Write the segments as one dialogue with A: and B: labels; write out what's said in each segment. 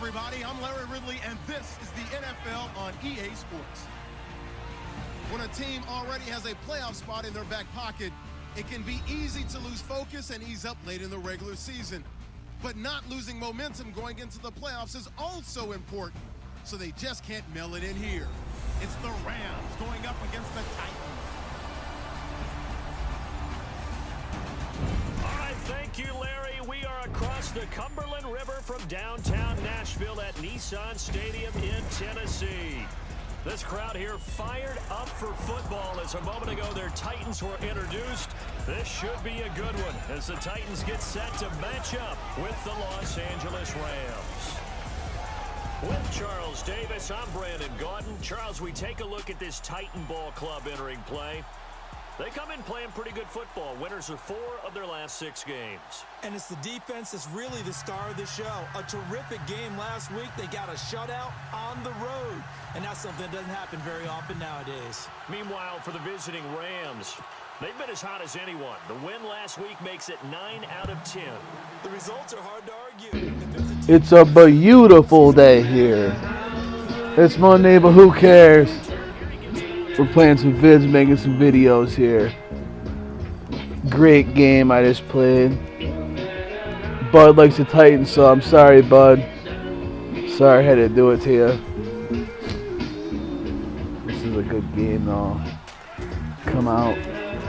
A: everybody. I'm Larry Ridley, and this is the NFL on EA Sports. When a team already has a playoff spot in their back pocket, it can be easy to lose focus and ease up late in the regular season. But not losing momentum going into the playoffs is also important, so they just can't mail it in here. It's the Rams going up against the Titans.
B: All right, thank you, Larry. We are across the Cumberland River from downtown Nashville at Nissan Stadium in Tennessee. This crowd here fired up for football as a moment ago their Titans were introduced. This should be a good one as the Titans get set to match up with the Los Angeles Rams. With Charles Davis, I'm Brandon Gaudin. Charles, we take a look at this Titan ball club entering play. They come in playing pretty good football. Winners of 4 of their last 6 games.
C: And it's the defense that's really the star of the show. A terrific game last week. They got a shutout on the road. And that's something that doesn't happen very often nowadays.
B: Meanwhile, for the visiting Rams, they've been as hot as anyone. The win last week makes it 9 out of 10.
C: The results are hard to argue.
D: It's a beautiful day here. It's Monday, but who cares? We're playing some vids, making some videos here. Great game I just played. Bud likes the Titans, so I'm sorry, Bud. Sorry I had to do it to you. This is a good game, though. Come out.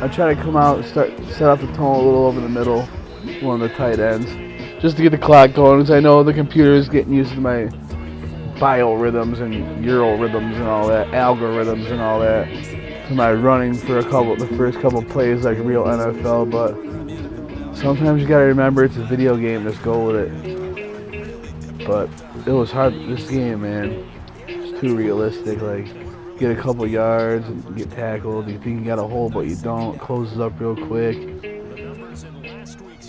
D: I try to come out and set off the tone a little over the middle, one of the tight ends, just to get the clock going, because I know the computer is getting used to my biorhythms and euro rhythms and all that, algorithms and all that. To my running for the first couple plays like real NFL, but sometimes you gotta remember it's a video game. Just go with it. But it was hard this game, man. It's too realistic. Like, get a couple yards and get tackled. You think you got a hole, but you don't. Closes up real quick.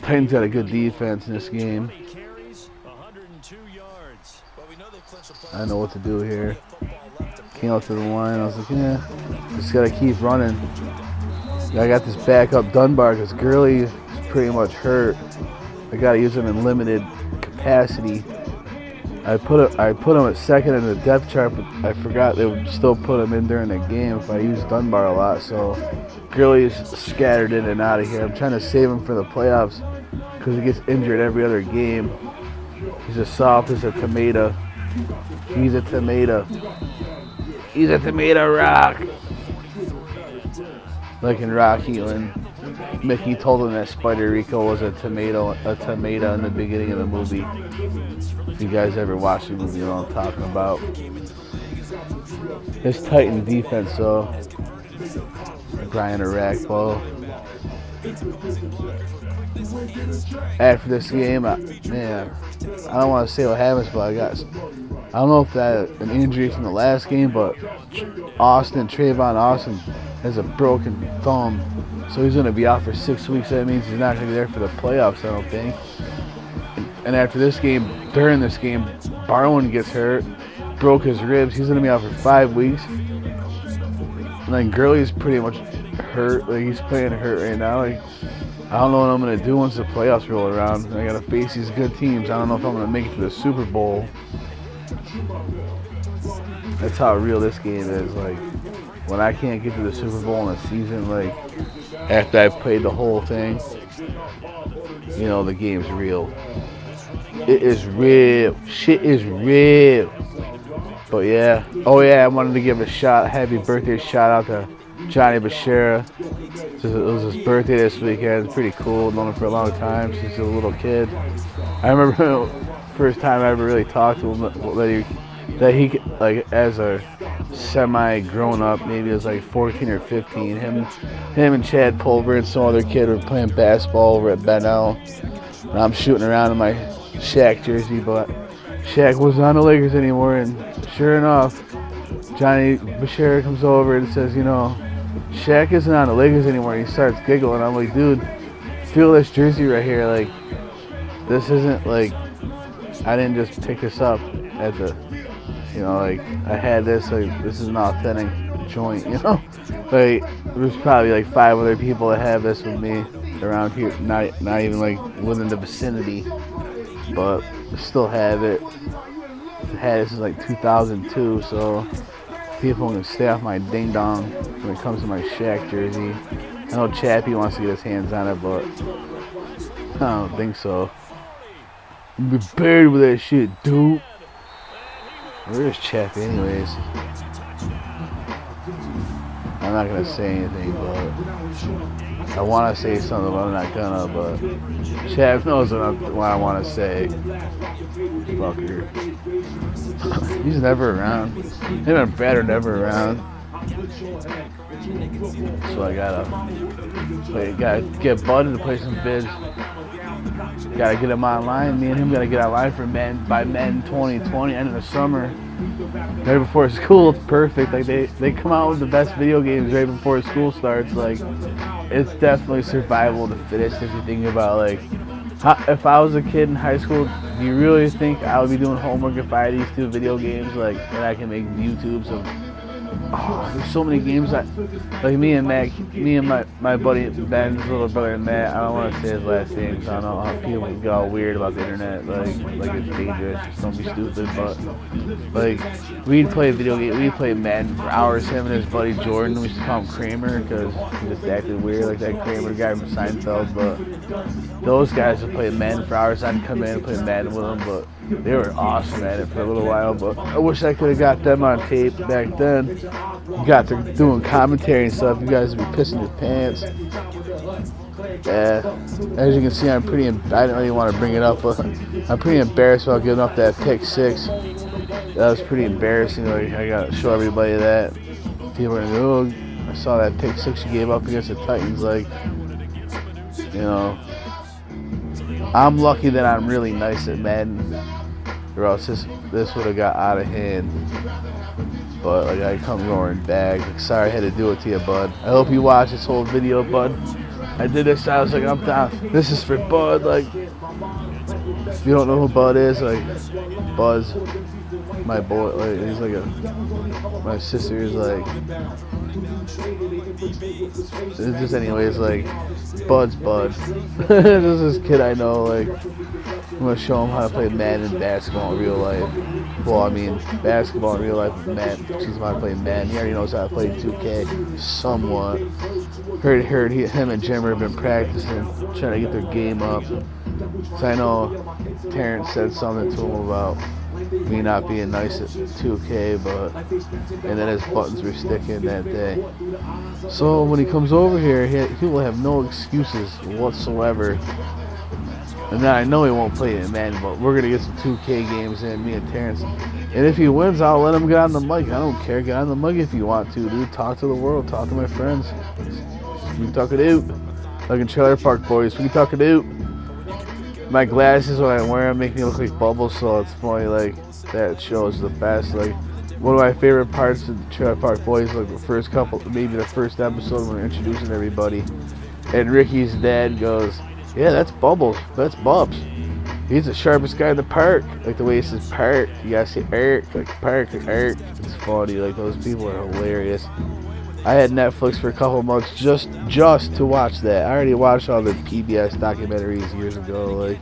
D: Titans got a good defense in this game. I know what to do here. Came up to the line. I was like, yeah, just gotta keep running. I got this backup Dunbar because Gurley is pretty much hurt. I gotta use him in limited capacity. I put him at second in the depth chart, but I forgot they would still put him in during the game if I used Dunbar a lot. So Gurley is scattered in and out of here. I'm trying to save him for the playoffs because he gets injured every other game. He's as soft as a tomato. He's a tomato. He's a tomato rock. Like in Rocky when Mickey told him that Spider Rico was a tomato in the beginning of the movie. If you guys ever watched the movie, you know what I'm talking about. This Titan defense, though. Brian Arakpo. After this game, man, I don't want to say what happens, but I don't know if that an injury from the last game, but Trayvon Austin has a broken thumb, so he's going to be out for 6 weeks. That means he's not going to be there for the playoffs, I don't think. And after this game, during this game, Barwin gets hurt, broke his ribs. He's going to be out for 5 weeks. And then Gurley's pretty much hurt. Like, he's playing hurt right now. Like, I don't know what I'm going to do once the playoffs roll around. I got to face these good teams. I don't know if I'm going to make it to the Super Bowl. That's how real this game is. Like, when I can't get to the Super Bowl in a season, like, after I've played the whole thing, you know, the game's real. It is real. Shit is real. But yeah. Oh yeah, I wanted to give a happy birthday shout out to Johnny Bashera. It was his birthday this weekend. It's pretty cool. Known him for a long time since he was a little kid. I remember the first time I ever really talked to him that he like as a semi-grown up, maybe it was like 14 or 15. Him and Chad Pulver and some other kid were playing basketball over at Benel. And I'm shooting around in my Shaq jersey, but Shaq wasn't on the Lakers anymore. And sure enough, Johnny Bashera comes over and says, you know, Shaq isn't on the Lakers anymore. And he starts giggling. I'm like, dude, feel this jersey right here. Like, this isn't like, I didn't just pick this up at the, you know, like, I had this, like, this is an authentic joint, you know? Like, there's probably like 5 other people that have this with me around here, not even like within the vicinity, but still have it. had this is like 2002, so people can stay off my ding dong when it comes to my Shaq jersey. I know Chappie wants to get his hands on it, but I don't think so. I'm be buried with that shit, dude. Where's Chappie, anyways? I'm not gonna say anything, but I want to say something, but I'm not gonna. But Chav knows what I want to say. Fucker. He's never around. Him and Brad are never around. So I gotta get Bud to play some bids. Gotta get him online. Me and him gotta get online for by Madden 2020, end of the summer. Right before school, it's perfect. Like they come out with the best video games right before school starts. Like it's definitely survival to fittest if you think about like if I was a kid in high school, do you really think I would be doing homework if I had these 2 video games like and I can make YouTubes of there's so many games that like me and my buddy Ben's little brother Matt, I don't want to say his last name because I don't know how people get all weird about the internet, like it's dangerous, just don't be stupid, but like we'd play video games, we'd play Madden for hours, him and his buddy Jordan, we used to call him Kramer because he just acted weird like that Kramer guy from Seinfeld, but those guys would play Madden for hours. I'd come in and play Madden with them, but they were awesome at it for a little while, but I wish I could have got them on tape back then. You got to doing commentary and stuff. You guys would be pissing your pants. Yeah, as you can see, I didn't really want to bring it up, but I'm pretty embarrassed about giving up that pick 6. That was pretty embarrassing. Like, I gotta show everybody that. People are gonna go, oh, I saw that pick 6 you gave up against the Titans. Like, you know, I'm lucky that I'm really nice at Madden, or else this would have got out of hand. But like I come roaring back. Like, sorry I had to do it to you, bud. I hope you watch this whole video, bud. I did this. I was like, I'm down. This is for Bud. Like, if you don't know who Bud is, like Buzz, my boy. Like he's like my sister is like. It's just anyways like Bud's Bud. This is this kid I know. Like I'm gonna show him how to play Madden basketball in real life. Well, I mean basketball in real life with Madden. She's how to play Madden. He already knows how to play 2K somewhat. Heard him and Jimmer have been practicing, trying to get their game up. So I know Terrence said something to him about me not being nice at 2K, but and then his buttons were sticking that day. So when he comes over here, he will have no excuses whatsoever. And then I know he won't play it, man, but we're gonna get some 2K games in, me and Terrence. And if he wins, I'll let him get on the mic. I don't care, get on the mic if you want to, dude. Talk to the world, talk to my friends. We can talk it out. Like in Trailer Park Boys, we can talk it out. My glasses when I wear them make me look like Bubbles, so it's funny, like, that show is the best. Like, one of my favorite parts of Trailer Park Boys, like the first couple, maybe the first episode when we're introducing everybody, and Ricky's dad goes, yeah, that's Bubbles, that's Bubs. He's the sharpest guy in the park. Like the way he says park, you gotta say Eric, like park or Eric. It's funny, like those people are hilarious. I had Netflix for a couple months just to watch that. I already watched all the PBS documentaries years ago. Like,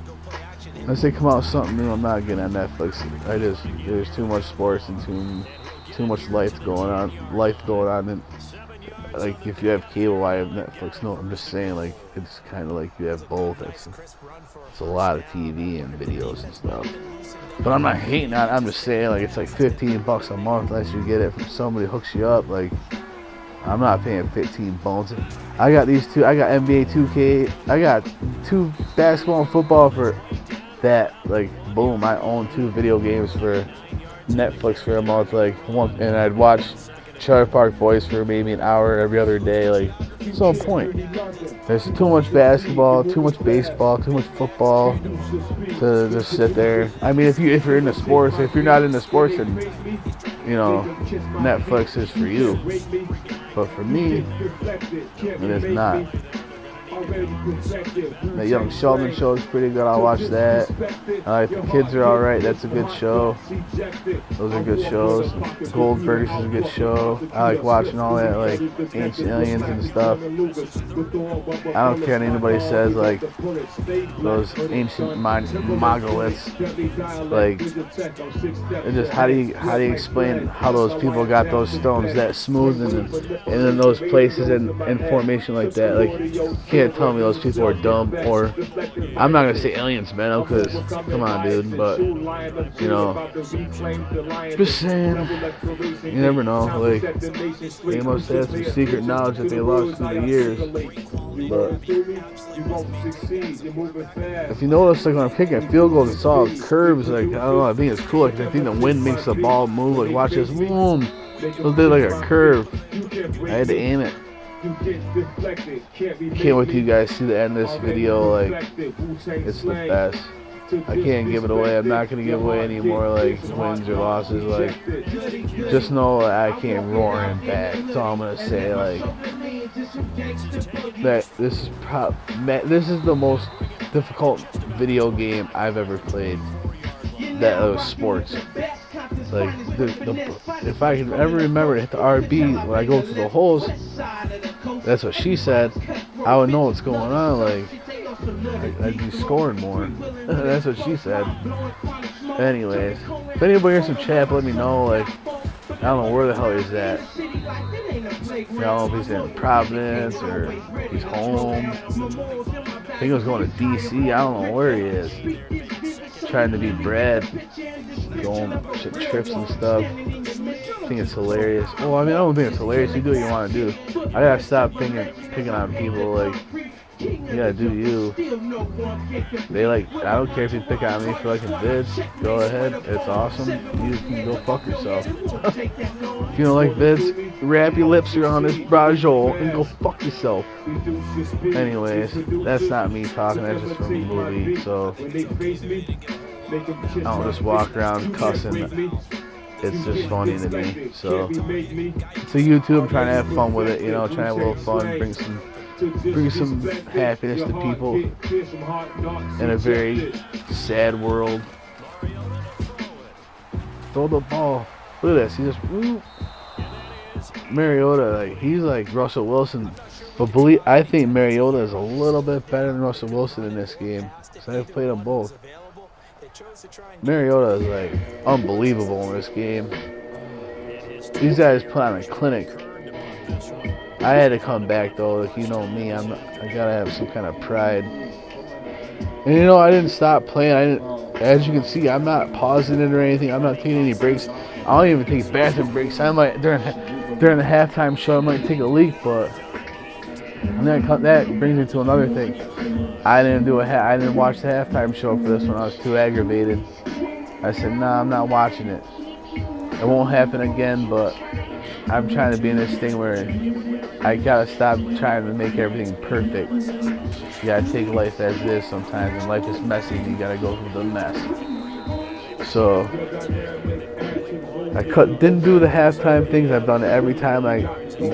D: unless they come out with something new, I'm not getting on Netflix. There's too much sports and too much life going on. And like, if you have cable, I have Netflix. No, I'm just saying, like, it's kind of like you have both. It's a lot of TV and videos and stuff. But I'm not hating on it. I'm just saying, like, it's like $15 a month unless you get it from somebody who hooks you up. Like, I'm not paying 15 bones. I got these two. I got NBA 2K. I got 2 basketball and football for that. Like, boom, I own 2 video games for Netflix for a month. Like, and I'd watch Trailer Park Boys for maybe an hour every other day. Like, it's no point. There's too much basketball, too much baseball, too much football to just sit there. I mean, if you're into sports, if you're not into sports, then you know Netflix is for you. But for me, it is not. The Young Sheldon show is pretty good. I'll watch that. The Kids Are Alright. That's a good show. Those are good shows. Goldberg's is a good show. I like watching all that, like Ancient Aliens and stuff. I don't care what anybody says, like those ancient monoliths. Like, it's just how do you explain how those people got those stones that smooth and in those places and formation like that? Like, you can't tell me those people are dumb, or I'm not gonna say aliens, man, because come on, dude. But you know, just saying, you never know. Like, they must have some secret knowledge that they lost through the years. But if you notice, like when I'm kicking field goals, it's all curves. Like, I don't know, I think it's cool. Like, I think the wind makes the ball move. Like, watch this, boom. It'll do like a curve. I had to aim it. Can't wait till you guys see the end of this video. Like, it's the best. I can't give it away. I'm not gonna give away any more like wins or losses. Like, just know that I came roaring back. That's all I'm gonna say. Like, that this is the most difficult video game I've ever played. That was sports. Like, if I can ever remember to hit the RB when I go through the holes, that's what she said, I would know what's going on. Like, I'd be scoring more. That's what she said. Anyways, if anybody hears some chat, let me know. Like, I don't know where the hell he's at. I don't know if he's in Providence or he's home. I think he was going to DC. I don't know where he is. Trying to be Brad, going to trips and stuff. I think it's hilarious. Well, I mean, I don't think it's hilarious. You do what you want to do. I gotta stop picking on people. Like, you gotta do you. They like, I don't care if you pick on me for liking vids. Go ahead, it's awesome. You can go fuck yourself. If you don't like vids, wrap your lips around this brajol and go fuck yourself. Anyways, that's not me talking. That's just from the movie. So I don't just walk around cussing. It's just funny to me. So it's a YouTube, trying to have fun with it. You know, trying to have a little fun, bring some happiness to people in a very sad world. Throw the ball. Look at this. He just Mariota, like, he's like Russell Wilson, but I think Mariota is a little bit better than Russell Wilson in this game. So I've played them both. Mariota is like unbelievable in this game. These guys put on a clinic. I had to come back though. Like, you know me, I gotta have some kind of pride. And you know, I didn't stop playing. As you can see, I'm not pausing it or anything. I'm not taking any breaks. I don't even take bathroom breaks. I might during the halftime show, I might take a leak, but and then that brings me to another thing. I didn't watch the halftime show for this one. I was too aggravated. I said, nah, I'm not watching it. It won't happen again, but I'm trying to be in this thing where I gotta stop trying to make everything perfect. You gotta take life as it is sometimes, and life is messy, and you gotta go through the mess. So I didn't do the halftime things. I've done it every time. You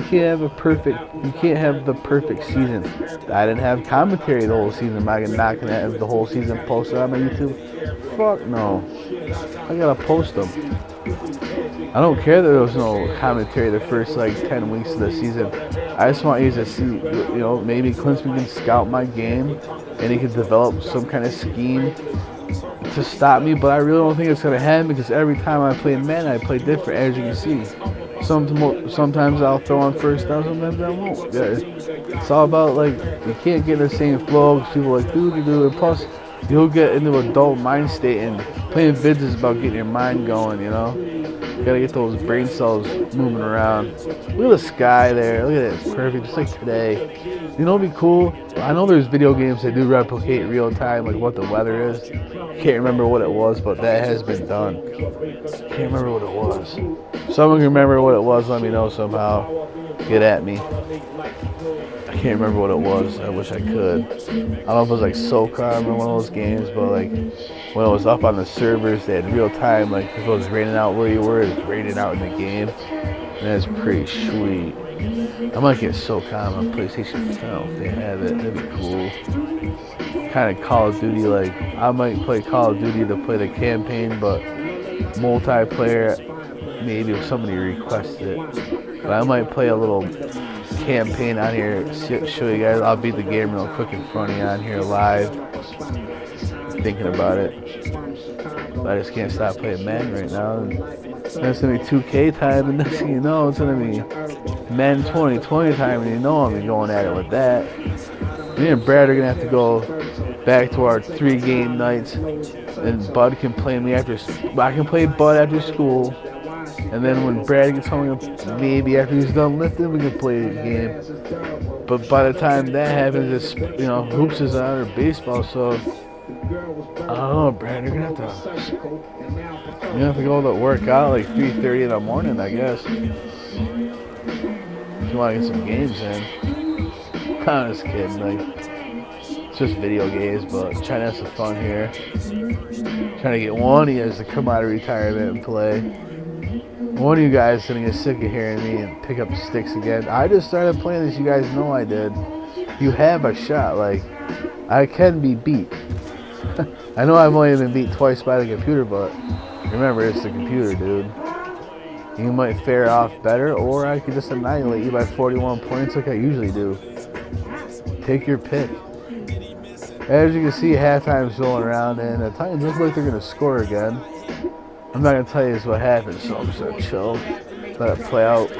D: can't have the perfect season. I didn't have commentary the whole season. Am I not gonna have the whole season posted on my YouTube? Fuck no. I gotta post them. I don't care that there was no commentary the first like 10 weeks of the season. I just want you to see, you know, maybe Klinsman can scout my game and he can develop some kind of scheme to stop me, but I really don't think it's gonna happen because every time I play Madden, I play different, as you can see. Sometimes I'll throw on first down, sometimes I won't. Yeah, it's all about, like, you can't get in the same flow because people are like, dude, and plus you'll get into an adult mind state, and playing vids is about getting your mind going, you know? You gotta get those brain cells moving around. Look at the sky there. Look at it. It's perfect, just like today. You know what'd be cool? I know there's video games that do replicate real time, like what the weather is. Can't remember what it was, but that has been done. Can't remember what it was. Someone can remember what it was, let me know somehow. Get at me. I can't remember what it was. I wish I could. I don't know if it was like SoCon or one of those games, but like when it was up on the servers, they had real time. Like if it was raining out where you were, it was raining out in the game. And that's pretty sweet. I might get SOCOM on PlayStation 10 if they have it. That'd be cool. Kind of Call of Duty, like, I might play Call of Duty to play the campaign, but multiplayer, maybe if somebody requests it. But I might play a little campaign on here, show you guys. I'll beat the game real quick in front of you on here live. Thinking about it. But I just can't stop playing Madden right now. And that's going to be 2K time, and next thing you know, it's going to be Madden 2020 time, and you know I'm going at it with that. Me and Brad are going to have to go back to our 3-game nights, and Bud can play me after. I can play Bud after school, and then when Brad gets home, maybe after he's done lifting, we can play the game. But by the time that happens, it's, you know, hoops is on or baseball, so I don't know, Brad. You're gonna have to go to work out like 3:30 in the morning, I guess. If you want to get some games in. I'm just kidding, like, it's just video games, but trying to have some fun here. Trying to get one of you guys to come out of retirement and play. One of you guys is gonna get sick of hearing me and pick up sticks again. I just started playing this, you guys know I did. You have a shot, like, I can be beat. I know I've only been beat twice by the computer, but remember, it's the computer, dude. You might fare off better, or I could just annihilate you by 41 points like I usually do. Take your pick. As you can see, halftime's rolling around, and the Titans look like they're going to score again. I'm not going to tell you what happened, so I'm just going to chill. Let it play out.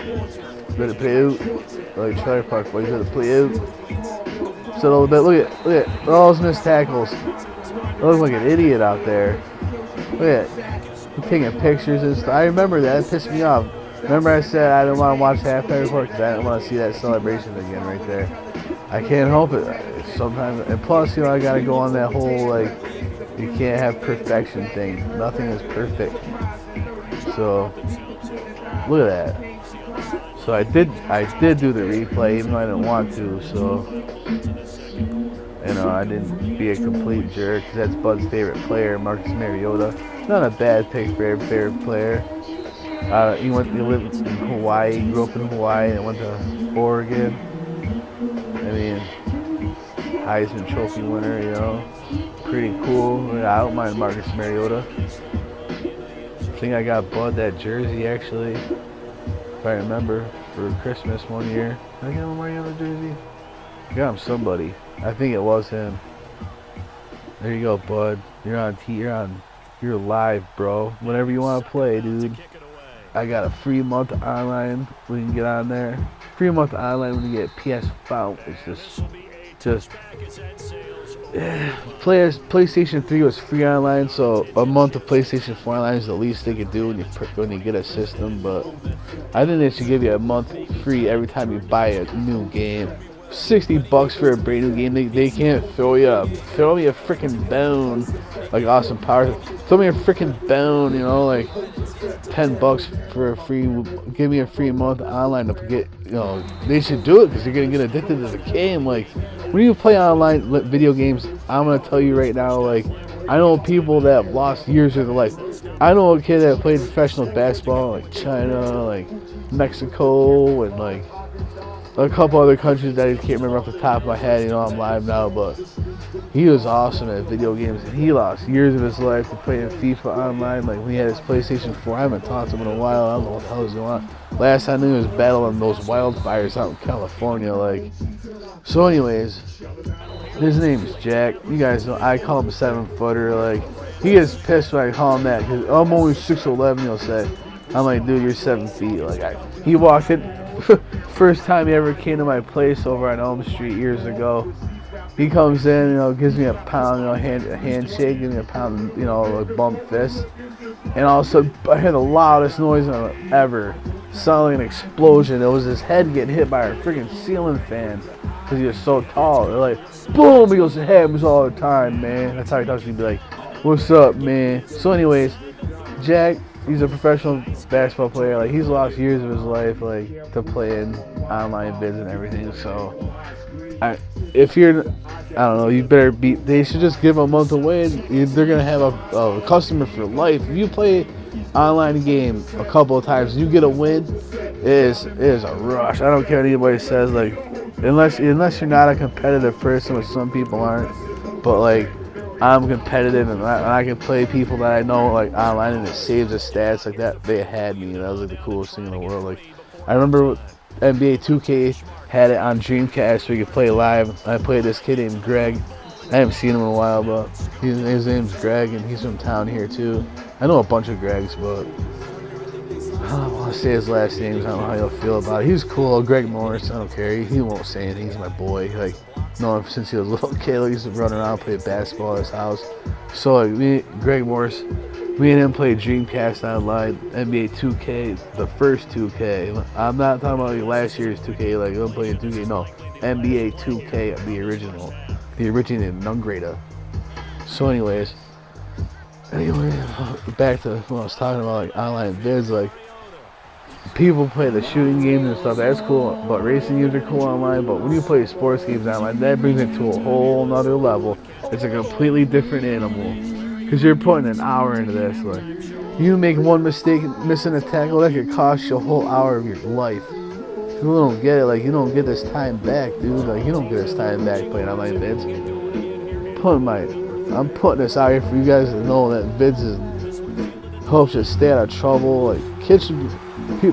D: Let it play out. Like Trailer Park Boys, let it play out. Just a little bit. Look at all those missed tackles. I look like an idiot out there. Look at it. I'm taking pictures and stuff. I remember that. It pissed me off. Remember I said I didn't want to watch halftime report because I didn't want to see that celebration again right there. I can't help it. Sometimes, and plus, you know, I got to go on that whole, like, you can't have perfection thing. Nothing is perfect. So, look at that. So I did do the replay even though I didn't want to. So, you know, I didn't be a complete jerk because that's Bud's favorite player, Marcus Mariota. Not a bad pick for every favorite player. He lived in Hawaii, grew up in Hawaii, and went to Oregon. I mean, Heisman Trophy winner, you know, pretty cool. I don't mind Marcus Mariota. I think I got Bud that jersey actually, if I remember, for Christmas one year. Did I get him wearing the jersey? I got him somebody. I think it was him. There you go, Bud. You're live, bro. Whenever you want to play, dude. I got a free month online. We can get on there. Free month online when you get PS5. It's just PlayStation 3 was free online, so a month of PlayStation 4 online is the least they could do when you get a system. But I think they should give you a month free every time you buy a new game. $60 for a brand new game. They can't throw me a freaking bone like Austin Powers. Throw me a freaking bone, you know, like $10 for a free. Give me a free month online to get. You know, they should do it because you're gonna get addicted to the game. Like when you play online video games, I'm gonna tell you right now. Like I know people that have lost years of their life. I know a kid that played professional basketball like China, like Mexico, and like a couple other countries that I can't remember off the top of my head. You know, I'm live now, but he was awesome at video games. And he lost years of his life to playing FIFA online. Like when he had his PlayStation 4, I haven't talked to him in a while. I don't know what the hell is going on. Last I knew he was battling those wildfires out in California. Like, so anyways, his name is Jack. You guys know I call him a 7-footer. Like he gets pissed when I call him that because I'm only 6'11". He'll say, I'm like, dude, you're 7 feet. Like he walked in. First time he ever came to my place over on Elm Street years ago, he comes in, you know, gives me a pound, you know, a handshake, gives me a pound, you know, a bump fist, and all of a sudden I hear the loudest noise ever, sounding like an explosion. It was his head getting hit by a freaking ceiling fan because he was so tall. They're like, boom! He goes, it happens all the time, man. That's how he talks to me, be like, what's up, man? So anyways, Jack. He's a professional basketball player. Like he's lost years of his life, like to playing online vids and everything. So, if you're, I don't know, you better be. They should just give a month away. They're gonna have a customer for life. If you play online game a couple of times, you get a win. it is a rush. I don't care what anybody says, like, unless you're not a competitive person, which some people aren't. But like, I'm competitive and I can play people that I know like online, and it saves the stats like that. They had me, and that was like the coolest thing in the world. Like, I remember NBA 2K had it on Dreamcast where you could play live. I played this kid named Greg. I haven't seen him in a while, but his name's Greg, and he's from town here too. I know a bunch of Gregs, but I don't want to say his last names. I don't know how you'll feel about it. He was cool. Greg Morris. I don't care. He won't say anything. He's my boy. Like, know him since he was a little kid. He used to run around, play basketball at his house. So like Greg Morris, me and him played Dreamcast online, NBA 2K, the first 2K. I'm not talking about like last year's 2K. Like I'm playing 2K. No, NBA 2K, the original, the originated non-grata. So anyways, back to what I was talking about, like online vids, like. People play the shooting games and stuff, that's cool, but racing games are cool online. But when you play sports games online, that brings it to a whole nother level. It's a completely different animal, because you're putting an hour into this. Like, you make one mistake, missing a tackle, that could cost you a whole hour of your life. People don't get it. Like, you don't get this time back, dude. Like, you don't get this time back playing online vids. I'm putting this out here for you guys to know that vids helps you stay out of trouble. Like,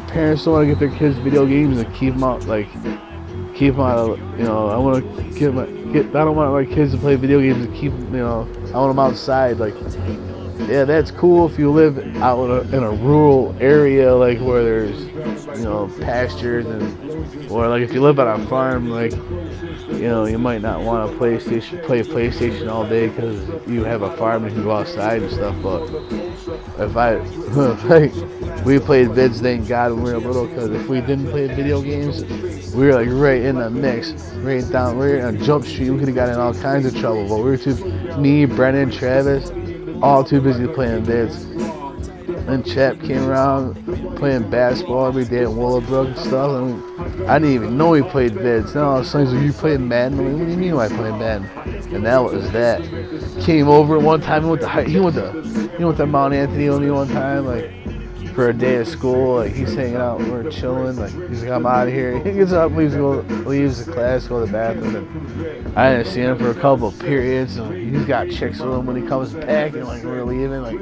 D: parents don't want to get their kids video games and keep them out. Like, keep them out of, I want to I don't want my kids to play video games and keep them, I want them outside. Like, yeah, that's cool if you live out in a rural area, like where there's, pastures, or like if you live on a farm, like, you might not want to play PlayStation all day because you have a farm and you go outside and stuff. But if we played vids, thank God, when we were little, because if we didn't play video games, we were like right in the mix, right on Jump Street. We could have gotten in all kinds of trouble, but we were me, Brennan, Travis, all too busy playing vids. Then Chap came around playing basketball every day at Willowbrook and stuff. I didn't even know he played vids. Then all of a sudden he's like, "You playing Madden?" I'm like, "What do you mean I play Madden?" And that was that. Came over one time. He went to Mount Anthony only one time, like for a day of school. Like, he's hanging out, we're chilling. Like, he's like, "I'm out of here." He gets up, leaves the class, go to the bathroom. And I didn't see him for a couple of periods. And he's got chicks with him when he comes back, and like we're leaving. Like,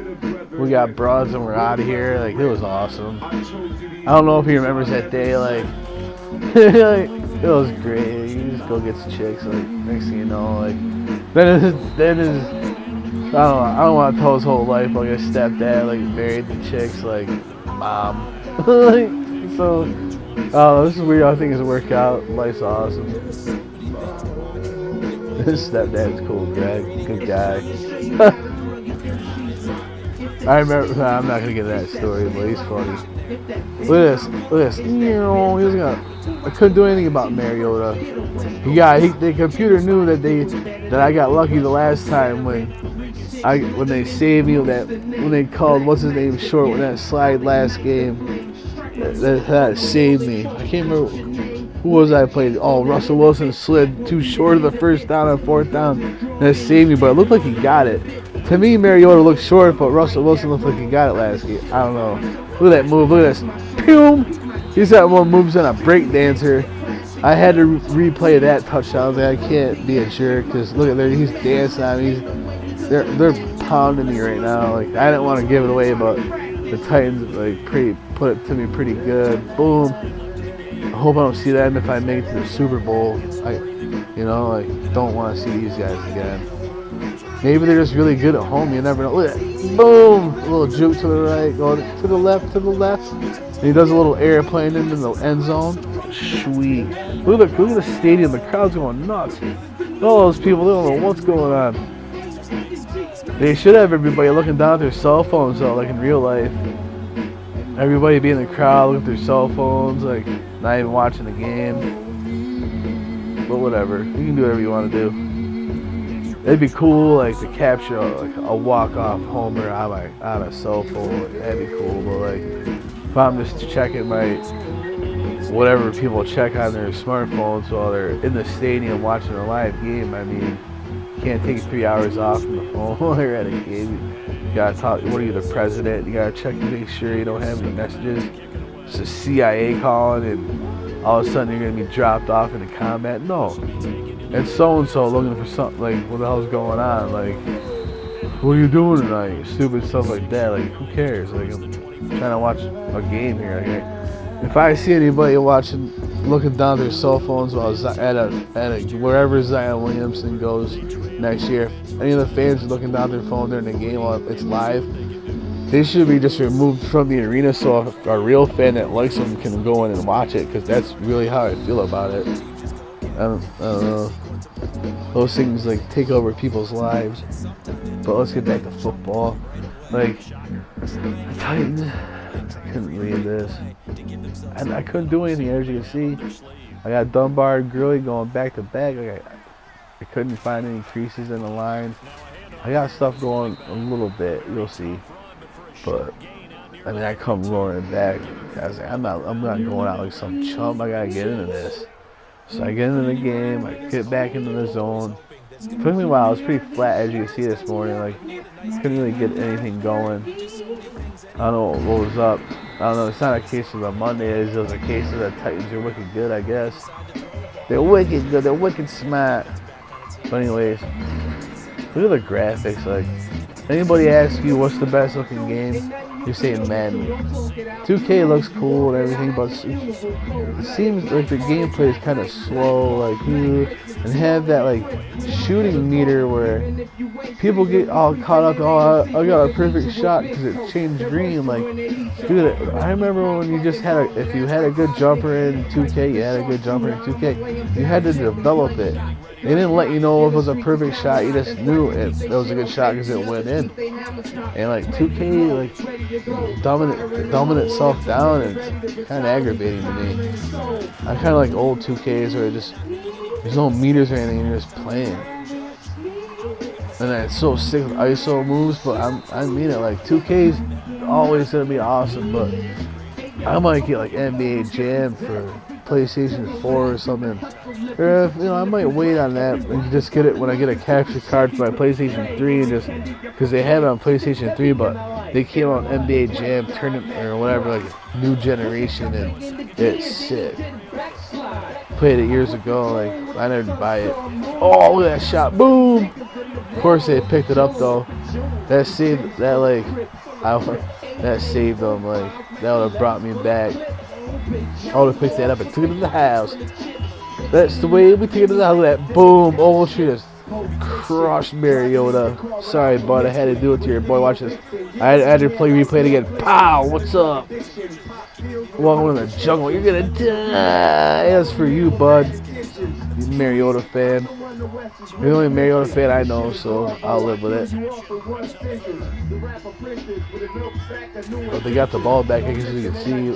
D: we got broads and we're out of here. Like, it was awesome. I don't know if he remembers that day. Like, like, it was great. You just go get some chicks. Like, next thing you know, like, then I don't want to tell his whole life. Like, his stepdad, like, married the chicks, like, mom. Like, so, this is weird how things work out. Life's awesome. His stepdad's cool, Greg. Good guy. I remember, I'm not going to get that story, but he's funny. Look at this. I couldn't do anything about Mariota. The computer knew that I got lucky the last time when they saved me, when they called what's his name short with that slide last game. That saved me. I can't remember who was I played. Oh, Russell Wilson slid too short of the first down on fourth down. That saved me, but it looked like he got it. To me, Mariota looked short, but Russell Wilson looked like he got it last game. I don't know. Look at that move. Look at this. Boom! He's got one moves on a break dancer. I had to replay that touchdown. I was like, I can't be a jerk, because look at there. He's dancing on me. They're pounding me right now. Like, I didn't want to give it away, but the Titans put it to me pretty good. Boom. I hope I don't see that, and if I make it to the Super Bowl, I don't want to see these guys again. Maybe they're just really good at home. You never know. Look at that. Boom! A little juke to the right, going to the left. And he does a little airplane into the end zone. Sweet. Look at the stadium. The crowd's going nuts. All those people, they don't know what's going on. They should have everybody looking down at their cell phones, though, like in real life. Everybody be in the crowd, looking at their cell phones, like not even watching the game. But whatever. You can do whatever you want to do. It'd be cool, like, to capture a walk-off homer on a cell phone. That'd be cool. But like, if I'm just checking whatever people check on their smartphones while they're in the stadium watching a live game, I mean, you can't take 3 hours off from the phone while you're at a game. You gotta talk. What are you, the president? You gotta check to make sure you don't have any messages. it's the CIA calling and all of a sudden you're gonna be dropped off into combat. No, it's so and so looking for something. Like, what the hell's going on? Like, what are you doing tonight? Stupid stuff like that. Like, who cares? Like, I'm trying to watch a game here. Like, if I see anybody looking down their cell phones while at wherever Zion Williamson goes next year, any of the fans are looking down their phone during the game while it's live, they should be just removed from the arena so a real fan that likes them can go in and watch it, because that's really how I feel about it. I don't know. Those things like take over people's lives. But let's get back to football. Like, Titans, I couldn't read this. And I couldn't do anything, as you can see. I got Dunbar and Gurley going back to back. I couldn't find any creases in the line. I got stuff going a little bit, you'll see. But I mean, I come roaring back. I was like, I'm not going out like some chump. I gotta get into this. So I get into the game. I get back into the zone. It took me a while. It was pretty flat, as you can see this morning. Like, couldn't really get anything going. I don't know what was up. I don't know. It's not a case of the Mondays. It was a case of the Titans are wicked good, I guess. They're wicked good. They're wicked smart. But anyways, look at the graphics. Like, anybody asks you what's the best looking game, you're saying Madden. 2K looks cool and everything, but it seems like the gameplay is kind of slow, like, and have that like shooting meter where people get all caught up. Oh, I got a perfect shot because it changed green. Like, dude, I remember when you just if you had a good jumper in 2K, you had a good jumper in 2K. You had to develop it. They didn't let you know if it was a perfect shot. You just knew it was a good shot because it went in. And like 2K, like dumbing itself down, and it's kind of aggravating to me. I kind of like old 2Ks where there's no meters or anything. You're just playing. And it's so sick with ISO moves, but I mean it. Like 2K's always gonna be awesome, but I might get like NBA Jam for PlayStation 4 or something. Or, I might wait on that and just get it when I get a capture card for my PlayStation 3, and just because they have it on PlayStation 3, but they came out NBA Jam tournament or whatever, like new generation, and it's sick. Played it years ago, like I never buy it. Oh, look at that shot! Boom! Of course they picked it up though. That saved them. Like that would have brought me back. I would have picked that up and took it to the house. That's the way we take it to the house. That boom! Oh, she just crushed Mariota. Sorry, bud. I had to do it to your boy. Watch this. I had to replay it again. Pow! What's up? Welcome to the jungle. You're gonna die. That's for you, bud. You Mariota fan. You're the only Mariota fan I know, so I'll live with it. But they got the ball back, as you can see.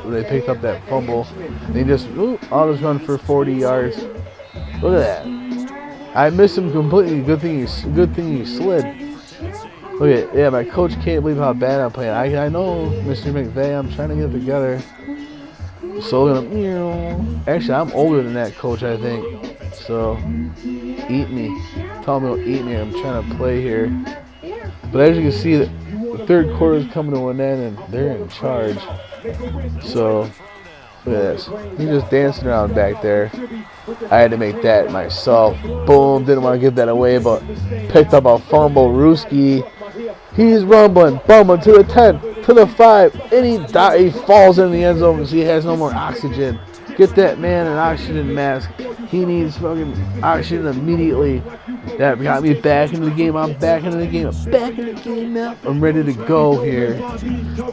D: They picked up that fumble. They just all just run for 40 yards. Look at that. I missed him completely. Good thing he slid. Look at, yeah, my coach can't believe how bad I'm playing. I know, Mr. McVay, I'm trying to get it together. So actually, I'm older than that coach, I think. So, eat me. Tell me to eat me. I'm trying to play here. But as you can see, the third quarter is coming to an end, and they're in charge. So, look at this. He's just dancing around back there. I had to make that myself. Boom. Didn't want to give that away, but picked up a fumble. Ruski. He's bumbling to the 10, to the 5, and he falls in the end zone because he has no more oxygen. Get that man an oxygen mask. He needs fucking oxygen immediately. That got me back into the game. I'm back into the game. I'm back in the game now. I'm ready to go here.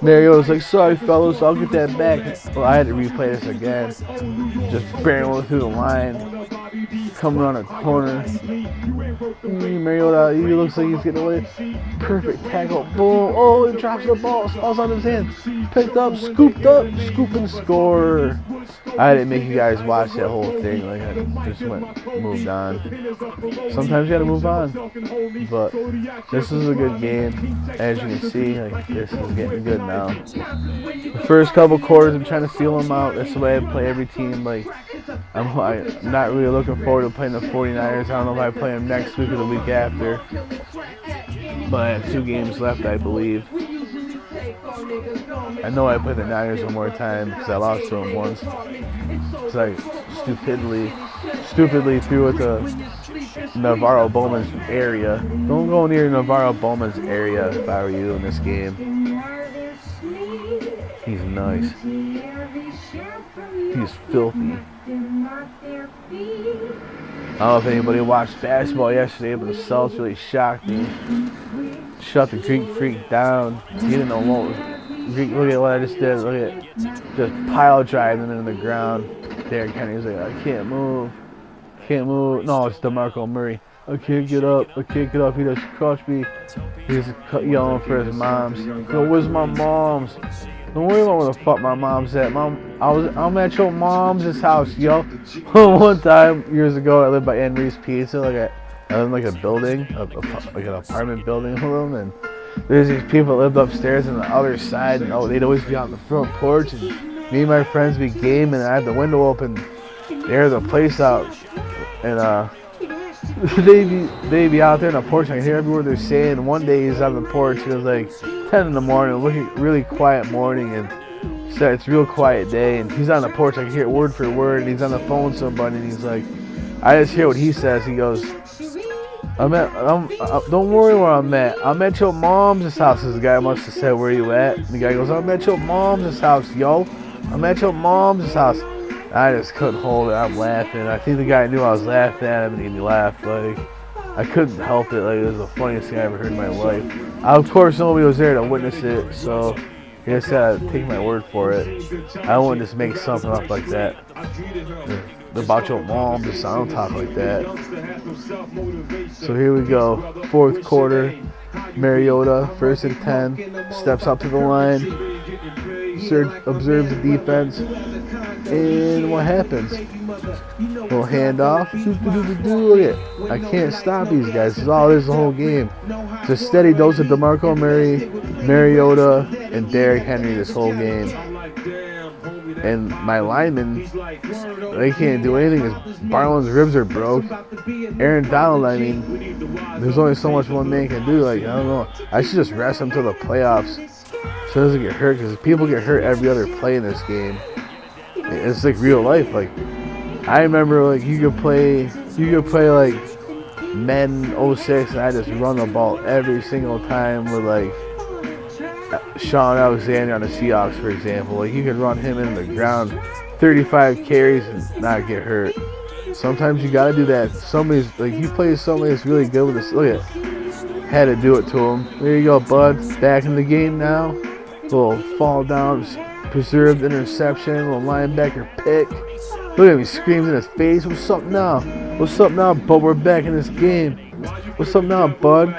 D: Mariota's like, sorry, fellas, I'll get that back. Well, I had to replay this again. Just barreling through the line. Coming around a corner. Mariota, he looks like he's getting away. Perfect tackle. Boom. Oh, he drops the ball. Falls on his hand. Picked up, scoop and score. I didn't make you guys watch that whole thing. Like, I just moved on. Sometimes you gotta move on. But this is a good game. As you can see, like, this is getting good now. The first couple quarters, I'm trying to feel them out. That's the way I play every team. Like, I'm not really looking forward to playing the 49ers. I don't know if I play them next week or the week after. But I have 2 games left, I believe. I know I played the Niners one more time because I lost to them once. Because I stupidly threw it to Navarro Bowman's area. Don't go near Navarro Bowman's area if I were you in this game. He's nice. He's filthy. I don't know if anybody watched basketball yesterday, but the Celtics really shocked me. Shut the Greek freak down. He didn't know what was Greek. Look at what I just did. Look at just pile driving him into the ground. Derrick Henry's like, I can't move. Can't move. No, it's DeMarco Murray. I can't get up. I can't get up. He just crushed me. He's yelling for his moms. Yo, where's my moms? Don't worry about where the fuck my mom's at. I'm at your mom's house, yo. One time years ago, I lived by Henry's Pizza. I lived in like a building, like an apartment building with them, and there's these people that lived upstairs on the other side, and they'd always be out on the front porch, and me and my friends be gaming, and I had the window open, they air the place out, and they'd be out there on the porch, and I could hear every word they're saying. And one day he's on the porch, it was like 10 in the morning, looking really quiet morning, and said it's a real quiet day, and he's on the porch, I can hear it word for word, and he's on the phone with somebody, and he's like, I just hear what he says. He goes, don't worry where I'm at. I'm at your mom's house. This guy must have said, where you at? And the guy goes, I'm at your mom's house, yo. I'm at your mom's house. I just couldn't hold it. I'm laughing. I think the guy knew I was laughing at him, and he laughed. Like, I couldn't help it. Like, it was the funniest thing I ever heard in my life. Of course, nobody was there to witness it, so I guess I had to take my word for it. I wouldn't just make something up like that. About your mom, just I don't talk like that. So here we go. Fourth quarter. Mariota, 1st and 10, steps up to the line, observes the defense, and what happens? Little handoff. Look at it. I can't stop these guys. This is all this the whole game. It's a steady dose of DeMarco Murray, Mariota, and Derrick Henry this whole game. And my linemen, they can't do anything because Barlow's ribs are broke. Aaron Donald, I mean, there's only so much one man can do. Like, I don't know. I should just rest him till the playoffs so he doesn't get hurt, because people get hurt every other play in this game. It's like real life. Like, I remember, like, you could play like Men 06, and I just run the ball every single time with, like, Sean Alexander on the Seahawks, for example. Like, you could run him in the ground 35 carries and not get hurt. Sometimes you gotta do that. Somebody's like, you play somebody that's really good with this. Look at it. Had to do it to him. There you go, bud. Back in the game now. Little fall down, preserved interception, little linebacker pick. Look at me, screams in his face. What's up now? What's up now, bud? We're back in this game. What's up now, bud?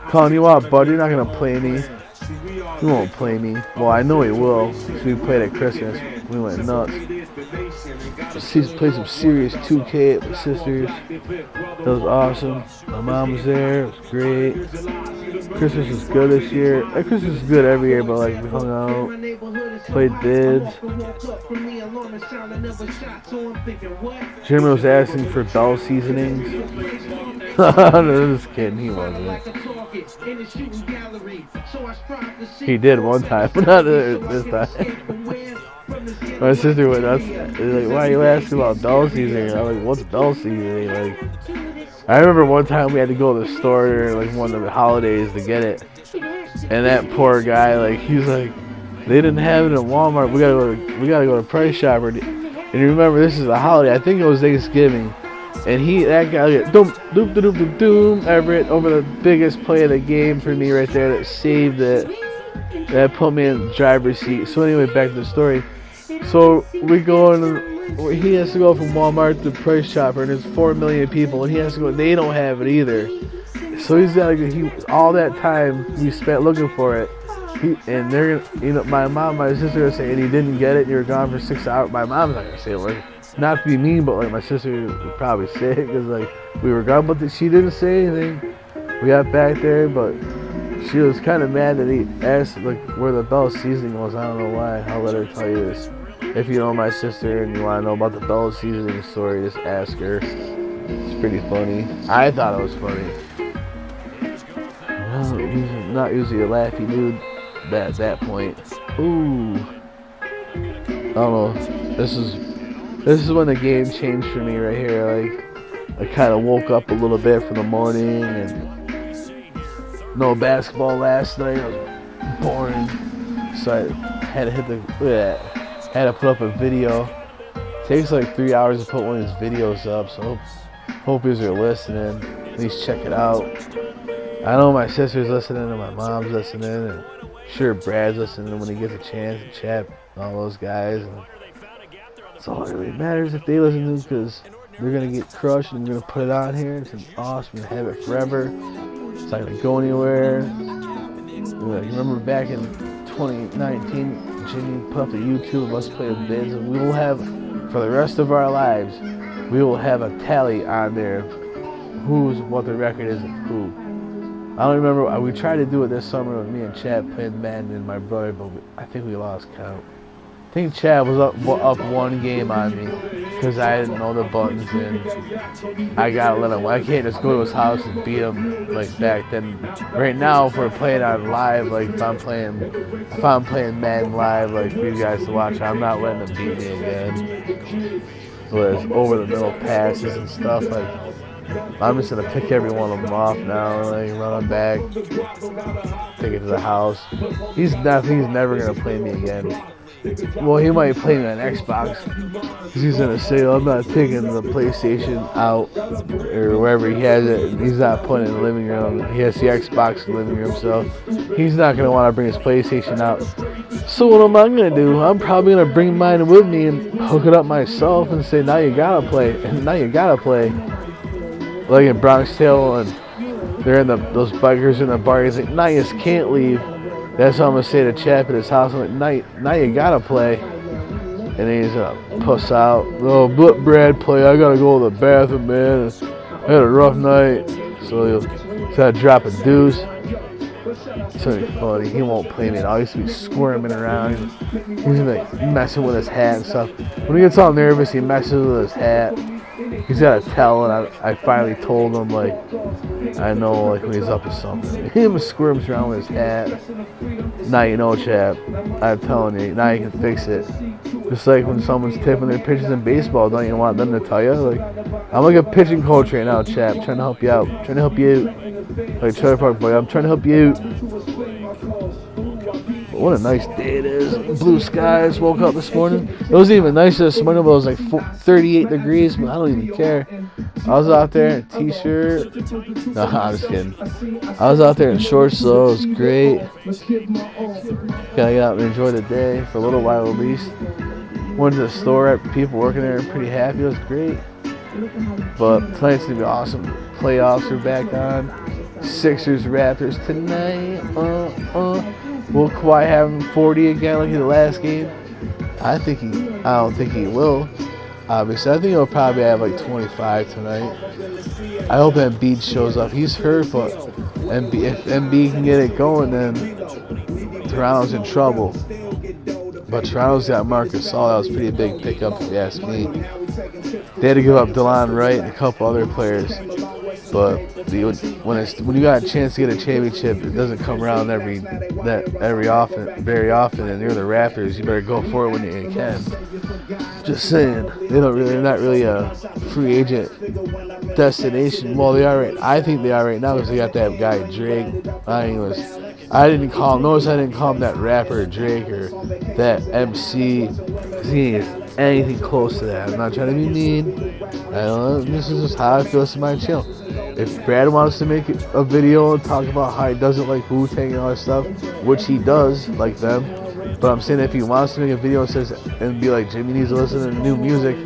D: Calling you out, bud. You're not gonna play me. You won't play me. Well, I know he will. So we played at Christmas. We went nuts. Played some serious 2K with my sisters. That was awesome. My mom was there. It was great. Christmas was good this year. Christmas is good every year, but like we hung out, played bids. Jeremy was asking for Bell seasonings. No, just kidding. He wasn't. He did one time, but not this time. My sister went up. Like, why are you asking about Bell seasoning? I'm like, what's Bell seasoning? Like, I remember one time we had to go to the store during like one of the holidays to get it, and that poor guy, like, he was like, they didn't have it in Walmart. We gotta go to Price Chopper. And you remember, this is a holiday. I think it was Thanksgiving. And that guy, doom, Everett, over the biggest play of the game for me right there, that saved it. That put me in the driver's seat. So anyway, back to the story. So we go, and he has to go from Walmart to Price Chopper, and there's 4 million people, and he has to go. They don't have it either. So he's got all that time we spent looking for it. And they're gonna, my mom, my sister are saying he didn't get it. And you were gone for 6 hours. My mom's not gonna say it. Like, not to be mean, but like my sister would probably say it because like we were gone, but she didn't say anything. We got back there, but she was kind of mad that he asked like where the Bell seasoning was. I don't know why. I'll let her tell you this. If you know my sister and you want to know about the Bell seasoning story, just ask her. It's pretty funny. I thought it was funny. Well, he's not usually a laughy dude. at that point. Ooh. I don't know. This is when the game changed for me right here. Like, I kind of woke up a little bit for the morning, and no basketball last night. It was boring, so I had to put up a video. It takes like 3 hours to put one of these videos up, so hope you are listening. At least check it out. I know my sister's listening and my mom's listening, and sure Brad's listening when he gets a chance to chat. All those guys. And that's all that really matters if they listen to this, because they're gonna get crushed and we're gonna put it on here. It's awesome. We're gonna have it forever. It's not gonna go anywhere. Remember back in 2019, Jimmy put up the YouTube of us playing bids, and we will have, for the rest of our lives, we will have a tally on there of what the record is and who. I don't remember. We tried to do it this summer with me and Chad playing Madden and my brother, but I think we lost count. I think Chad was up one game on me because I didn't know the buttons, and I gotta let him. I can't just go to his house and beat him like back then. Right now, if we're playing on live, like if I'm playing Madden live, like for you guys to watch, I'm not letting him beat me again. So there's over the middle passes and stuff. Like, I'm just gonna pick every one of them off now, like run them back, take it to the house. He's never gonna play me again. Well, he might play me on Xbox. He's gonna say, "I'm not taking the PlayStation out or wherever he has it." He's not putting it in the living room. He has the Xbox in the living room, so he's not gonna want to bring his PlayStation out. So what am I gonna do? I'm probably gonna bring mine with me and hook it up myself and say, "Now you gotta play," and now you gotta play. Like in Bronx Tale, and they're in those bikers in the bar. He's like, "Now you just can't leave." That's what I'm gonna say to Chap at his house. I'm like, now you gotta play. And then he's gonna puss out. "Oh, but Brad play. I gotta go to the bathroom, man. I had a rough night." So he's gotta drop a deuce. So funny. He won't play me at all. He's gonna be squirming around. He's gonna be like messing with his hat and stuff. When he gets all nervous, he messes with his hat. He's got a towel, and I finally told him, like, I know, like, when he's up to something. He squirms around with his hat. Now you know, Chap. I'm telling you, now you can fix it. Just like when someone's tipping their pitches in baseball, don't you want them to tell you? Like, I'm like a pitching coach right now, Chap, trying to help you out. Trying to help you out. Like, Trailer Park Boy, I'm trying to help you out. What a nice day it is. Blue skies. Woke up this morning. It wasn't even nicer this morning, but it was like 38 degrees, but I don't even care. I was out there in a t-shirt. No, I'm just kidding. I was out there in shorts, so it was great. Gotta get out and enjoy the day for a little while at least. Went to the store, people working there and pretty happy. It was great. But tonight's gonna be awesome. Playoffs are back on. Sixers, Raptors tonight. Will Kawhi have 40 again like in the last game? I don't think he will. Obviously, I think he'll probably have like 25 tonight. I hope Embiid shows up. He's hurt, but if Embiid can get it going, then Toronto's in trouble. But Toronto's got Marcus Gasol. That was a pretty big pickup if you ask me. They had to give up DeLon Wright and a couple other players. But when you got a chance to get a championship, it doesn't come around very often. And you're the Raptors, you better go for it when you can. Just saying, they're not really a free agent destination. Well, they are. I think they are right now because they got that guy Drake. I didn't call him that rapper Drake or that MC because he ain't anything close to that. I'm not trying to be mean. I don't know. This is just how I feel. This is my chill. If Brad wants to make a video and talk about how he doesn't like Wu-Tang and all that stuff, which he does like them, but I'm saying if he wants to make a video and be like, Jimmy needs to listen to new music,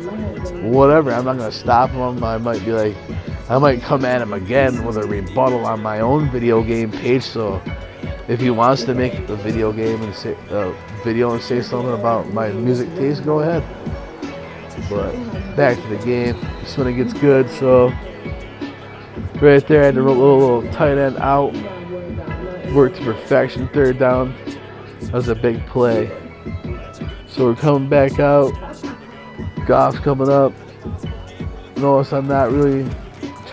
D: whatever, I'm not gonna stop him. I might come at him again with a rebuttal on my own video game page. So if he wants to make a video game and say something about my music taste, go ahead. But back to the game. This when it gets good. So right there, I had to roll a little tight end out. Worked to perfection. Third down. That was a big play. So we're coming back out. Goff's coming up. Notice I'm not really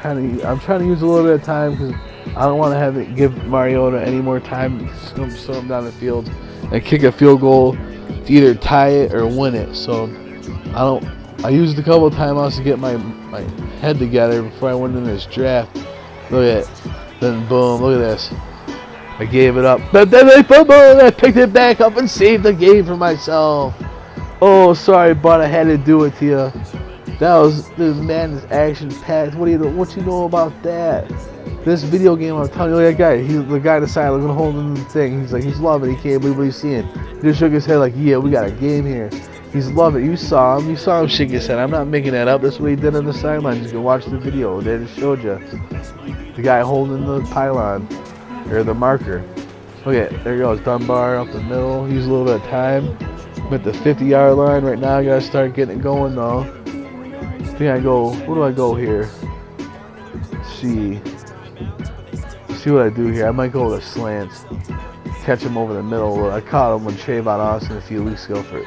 D: I'm trying to use a little bit of time because I don't want to have it give Mariota any more time to slow him down the field and kick a field goal to either tie it or win it. So I used a couple of timeouts to get my head together before I went in this draft. Look at it. Then boom, look at this. I gave it up. But then I picked it back up and saved the game for myself. Oh, sorry, but I had to do it to you. This man is action packed. What you know about that? This video game, I'm telling you, that guy, the guy decided looking holding the thing. He's loving it. He can't believe what he's seeing. He just shook his head like, yeah, we got a game here. He's loving it. You saw him shake his head. I'm not making that up. That's what he did on the sideline. You can watch the video. They just showed you the guy holding the pylon or the marker. Okay, there he goes. Dunbar up the middle. Use a little bit of time. I'm at the 50-yard line right now. I gotta start getting it going though. I think I go. Where do I go here? Let's see. What I do here. I might go with a slants. Catch him over the middle. I caught him with Trayvon Austin a few weeks ago for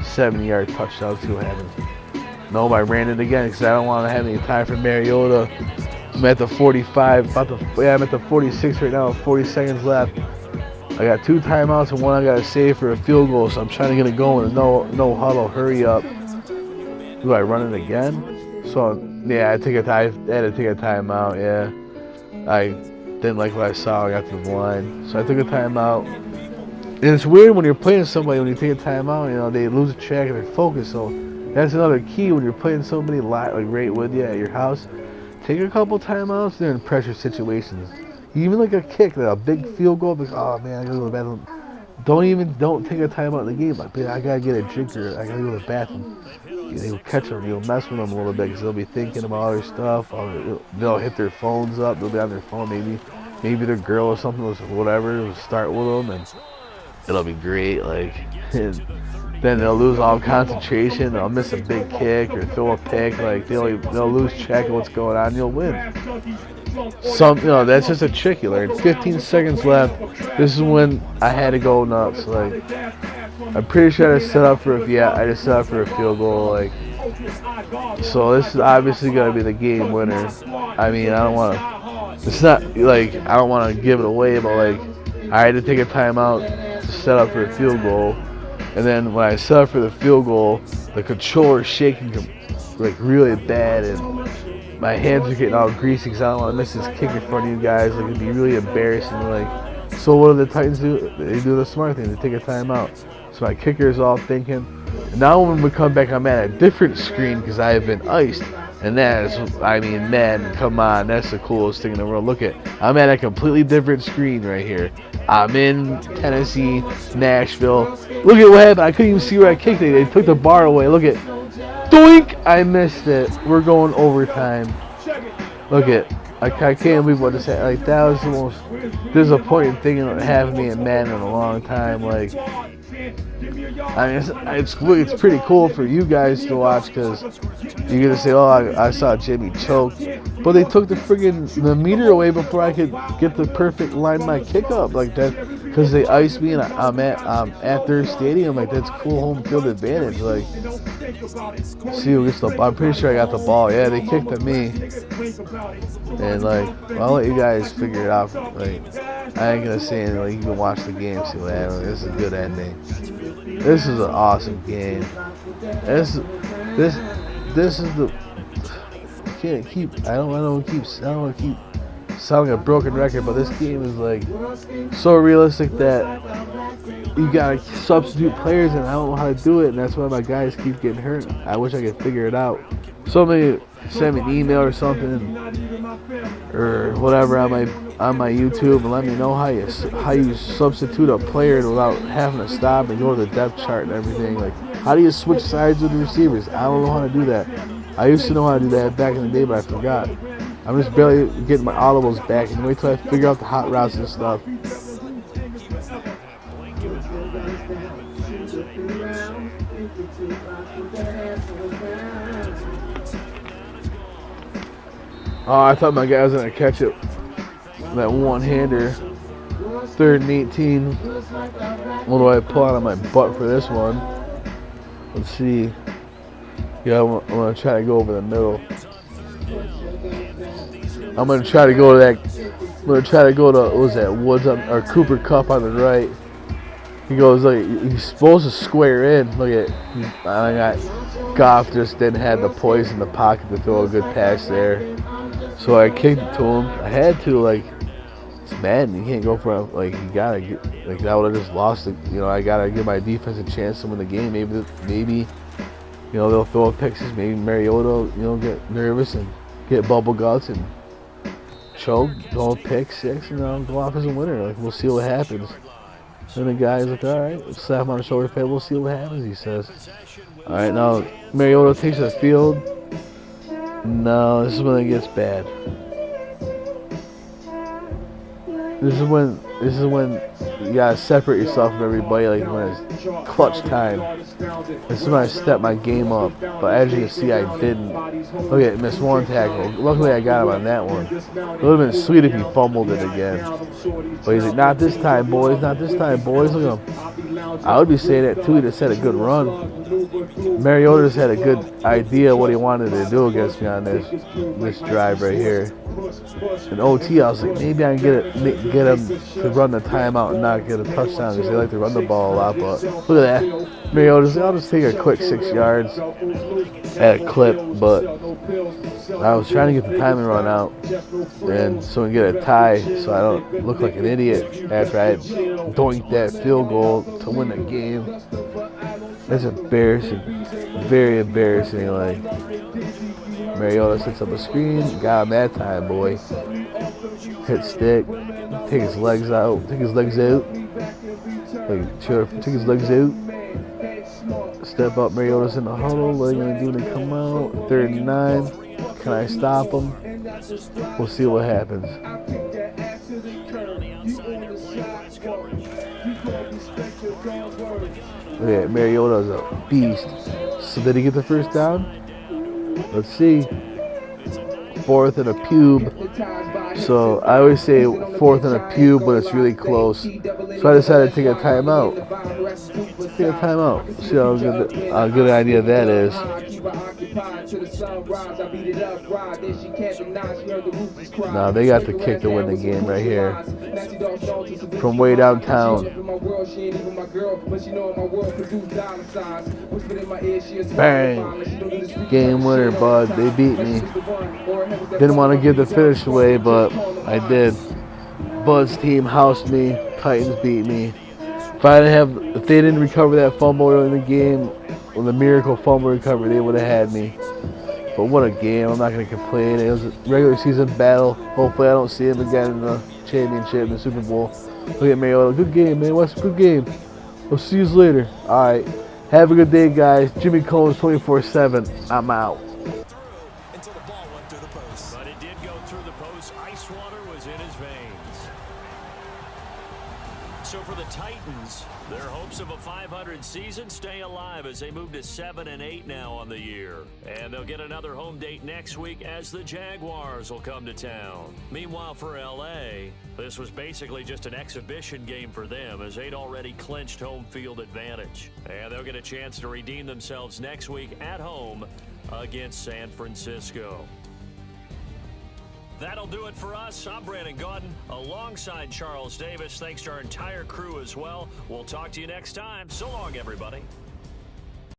D: 70-yard touchdown. See what happens. Nope, I ran it again because I don't want to have any time for Mariota. I'm at the 45. I'm at the 46 right now. 40 seconds left. I got 2 timeouts and one I got to save for a field goal. So I'm trying to get it going. No huddle. Hurry up. Do I run it again? So yeah, I had to take a timeout. Yeah, I didn't like what I saw. I got to the line, so I took a timeout. And it's weird when you're playing somebody, when you take a timeout, they lose track of their focus. So that's another key when you're playing somebody like right with you at your house. Take a couple timeouts during pressure situations. Even like a kick, like a big field goal. Like, oh man, I gotta go to the bathroom. Don't take a timeout in the game. Like, I gotta get a drink or I gotta go to the bathroom. You'll catch them. You'll mess with them a little bit because they'll be thinking about other stuff. They'll hit their phones up. They'll be on their phone. Maybe their girl or something, whatever, will start with them, and it'll be great. And then they'll lose all concentration. They'll miss a big kick or throw a pick. They'll lose track of what's going on. You'll win. That's just a trick you learn. 15 seconds left. This is when I had to go nuts. I'm pretty sure I just set up for a field goal. So this is obviously gonna be the game winner. I mean, I don't want to. It's not I don't want to give it away, but I had to take a timeout to set up for a field goal, and then when I set up for the field goal, the controller's shaking really bad, and my hands are getting all greasy because I don't want to miss this kick in front of you guys. It'd be really embarrassing. So what do the Titans do? They do the smart thing. They take a timeout. So my kicker is all thinking. And now when we come back, I'm at a different screen because I have been iced. And man, come on, that's the coolest thing in the world. Look I'm at a completely different screen right here. I'm in Tennessee, Nashville. Look at what happened. I couldn't even see where I kicked it. They took the bar away. Look at, doink! I missed it. We're going overtime. Look at, I can't believe what just happened. That was the most disappointing thing that happened to me in Madden in a long time. It's pretty cool for you guys to watch because you're gonna say, "Oh, I saw Jimmy choke," but they took the meter away before I could get the perfect line my kick up like that because they iced me and I'm at their stadium. That's cool home field advantage. See who gets the. I'm pretty sure I got the ball. Yeah, they kicked at me, and I'll let you guys figure it out. I ain't gonna say anything. You can watch the game, see what happens. This is a good ending. This is an awesome game. This is the. I don't want to keep sounding a broken record, but this game is so realistic that you gotta substitute players, and I don't know how to do it, and that's why my guys keep getting hurt. I wish I could figure it out. Somebody send me an email or something, or whatever on my YouTube, and let me know how you substitute a player without having to stop and go to the depth chart and everything. How do you switch sides with the receivers? I don't know how to do that. I used to know how to do that back in the day, but I forgot. I'm just barely getting my audibles back, and wait till I figure out the hot routes and stuff. Oh, I thought my guy was going to catch it. That one-hander. 3rd and 18. What do I pull out of my butt for this one? Let's see. Yeah, I'm going to try to go over the middle. I'm going to try to go to I'm gonna try to go to, what was that, Woods on, or Cooper Cup on the right. He goes, like, he's supposed to square in. Look at, I got Goff just didn't have the poise in the pocket to throw a good pass there. So I kicked it to him. I had to, like, it's Madden. You can't go for, like, you gotta get, like, that would have just lost it. You know, I gotta give my defense a chance to win the game. Maybe, you know, they'll throw a pick six. Maybe Mariota, you know, get nervous and get bubble guts and choke, go pick six, and go off as a winner. Like, we'll see what happens. And the guy's like, all right, slap him on the shoulder pad, we'll see what happens, he says. All right, now Mariota takes the field. No, this is when it gets bad. This is when you gotta separate yourself from everybody, like when it's clutch time. This is when I stepped my game up, but as you can see, I didn't. Look at it, missed one tackle. Luckily, I got him on that one. It would have been sweet if he fumbled it again. But he's like, not this time, boys, not this time, boys. Look at him. I would be saying that too. He just had a good run. Mariota just had a good idea what he wanted to do against me on this drive right here. In OT, I was like, maybe I can get him to run the timeout and not get a touchdown because they like to run the ball a lot. But look at that. Mariota's, I'll just take a quick 6 yards at a clip. But I was trying to get the timing run out and so we can get a tie so I don't look like an idiot after I doinked that field goal to win the game. That's embarrassing. Very embarrassing. Like, Mariota sets up a screen. Got him that time, boy. Hit stick. Take his legs out. Take his legs out. Like, sure, take his legs out. Step up. Mariota's in the huddle. What are they going to do when they come out? 3rd and 9. Can I stop him? We'll see what happens. Yeah, Mariota's a beast. So did he get the first down? Let's see. 4th and a pube. So I always say 4th and a pube, but it's really close. So I decided to take a timeout. Take a timeout. See how good an idea that is. Now they got the kick to win the game right here. From way downtown. Bang! Game winner, bud. They beat me. Didn't want to give the finish away, but I did. Bud's team housed me. Titans beat me. If they didn't recover that fumble early in the game, or the miracle fumble recovery, they would have had me. But what a game. I'm not going to complain. It was a regular season battle. Hopefully I don't see him again in the championship, in the Super Bowl. Look at Mariota. Good game, man. What's a good game? We'll see you later. All right. Have a good day, guys. Jimmy Combs 24/7. I'm out.
B: But it did go through the post. Ice water was in his veins. So for the Titans, their hopes of a 500 season stay alive as they move to 7-8 now on the year. And they'll get another home date next week as the Jaguars will come to town. Meanwhile, for LA, this was basically just an exhibition game for them as they'd already clinched home field advantage. And they'll get a chance to redeem themselves next week at home against San Francisco. That'll do it for us. I'm Brandon Gaudin alongside Charles Davis. Thanks to our entire crew as well. We'll talk to you next time. So long, everybody.